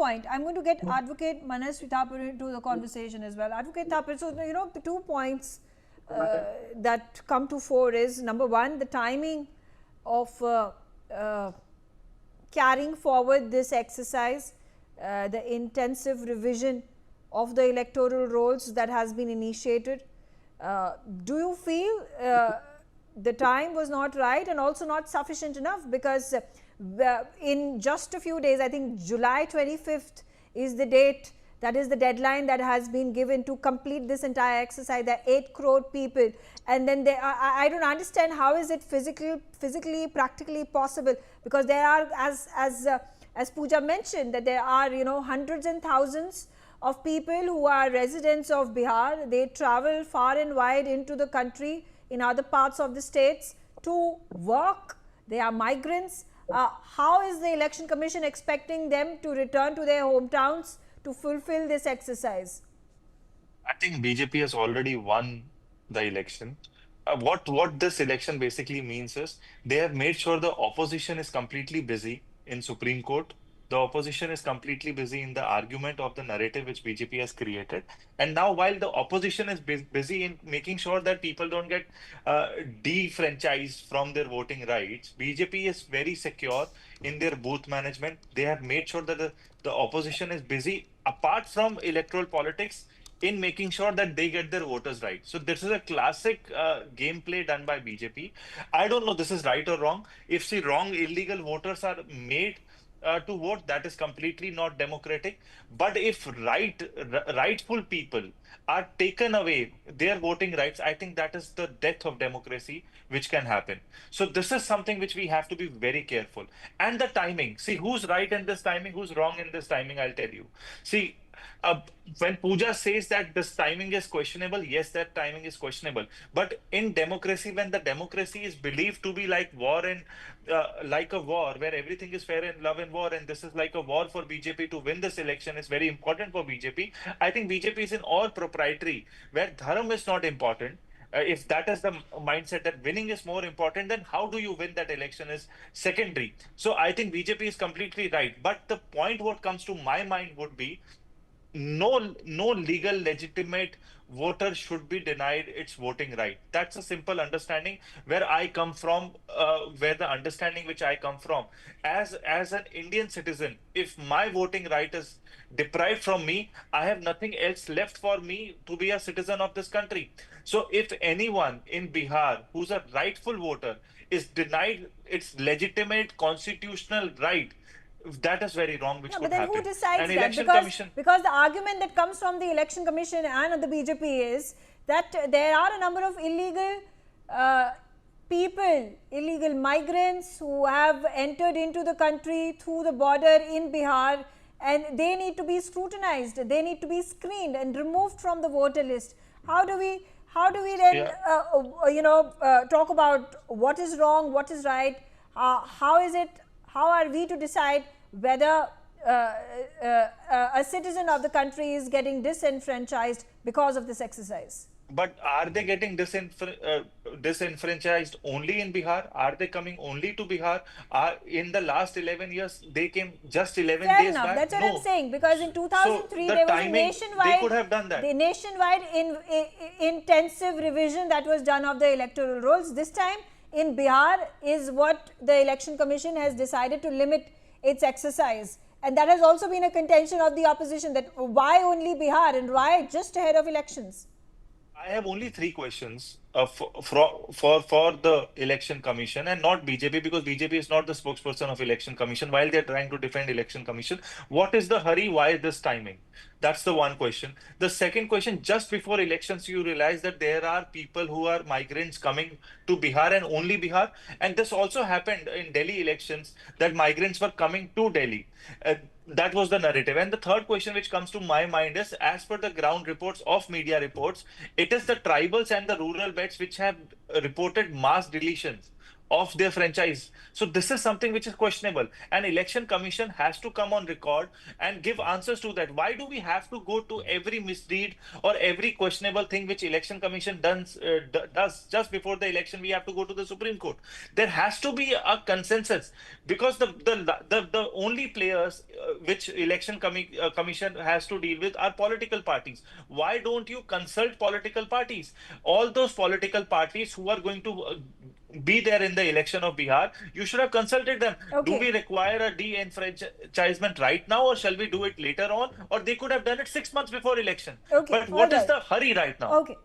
point, I'm going to get Advocate Manasvi Thapar into the conversation as well. Advocate Thapar, so the 2 points that come to fore is, number one, the timing of carrying forward this exercise, the intensive revision of the electoral rolls that has been initiated. Do you feel the time was not right and also not sufficient enough? Because in just a few days, I think July 25th is the date, that is the deadline that has been given to complete this entire exercise. There are 8 crore people, and then I don't understand how is it physically, practically possible, because there are, as Pooja mentioned, that there are hundreds and thousands of people who are residents of Bihar. They travel far and wide into the country in other parts of the states to work. They are migrants. How is the Election Commission expecting them to return to their hometowns to fulfill this exercise? I think BJP has already won the election. What this election basically means is they have made sure the opposition is completely busy in Supreme Court. The opposition is completely busy in the argument of the narrative which BJP has created. And now, while the opposition is busy in making sure that people don't get defranchised from their voting rights, BJP is very secure in their booth management. They have made sure that the opposition is busy, apart from electoral politics, in making sure that they get their voters right. So this is a classic gameplay done by BJP. I don't know this is right or wrong. If the wrong illegal voters are made to vote, that is completely not democratic. But if rightful people are taken away their voting rights, I think that is the death of democracy which can happen. So this is something which we have to be very careful. And the timing. See, who's right in this timing, who's wrong in this timing, I'll tell you. See, uh, when Pooja says that this timing is questionable, yes, that timing is questionable. But in democracy, when the democracy is believed to be like war and like a war where everything is fair in love and war, and this is like a war for BJP to win this election is very important for BJP. I think BJP is in all proprietary where dharam is not important. If that is the mindset that winning is more important, then how do you win that election is secondary. So I think BJP is completely right. But the point what comes to my mind would be no legal legitimate voter should be denied its voting right. That's a simple understanding where I come from, where the understanding which I come from as an Indian citizen, if my voting right is deprived from me, I have nothing else left for me to be a citizen of this country. So if anyone in Bihar who's a rightful voter is denied its legitimate constitutional right, that is very wrong, which No, but could then who happen. decides An that? election commission. Because the argument that comes from the Election Commission and the BJP is that there are a number of illegal people, illegal migrants who have entered into the country through the border in Bihar, and they need to be scrutinized. They need to be screened and removed from the voter list. How do we then Yeah. talk about what is wrong, what is right? How are we to decide whether a citizen of the country is getting disenfranchised because of this exercise? But are they getting disenfranchised only in Bihar? Are they coming only to Bihar? In the last 11 years, they came just 11 Fair days enough. back? That's what I'm No. saying. Because in So 2003 the there was a timing, they nationwide, could have done that. intensive revision that was done of the electoral rolls. This time in Bihar is what the Election Commission has decided to limit its exercise, and that has also been a contention of the opposition, that why only Bihar and why just ahead of elections. I have only 3 questions for the election commission and not BJP, because BJP is not the spokesperson of election commission. While they're trying to defend election commission, what is the hurry? Why this timing? That's the one question. The second question: just before elections, you realize that there are people who are migrants coming to Bihar and only Bihar, and this also happened in Delhi elections that migrants were coming to Delhi. That was the narrative. And the third question which comes to my mind is, as per the ground reports of media reports, it is the tribals and the rural beds which have reported mass deletions. of their franchise. So this is something which is questionable. An election commission has to come on record and give answers to that. Why do we have to go to every misdeed or every questionable thing which election commission does just before the election? We have to go to the Supreme Court. There has to be a consensus, because the only players which commission has to deal with are political parties. Why don't you consult political parties? All those political parties who are going to be there in the election of Bihar, you should have consulted them. Do we Okay. require a de-enfranchisement right now, or shall we do it later on? Or they could have done it 6 months before election. Okay. But All what is right. the hurry right now? Okay.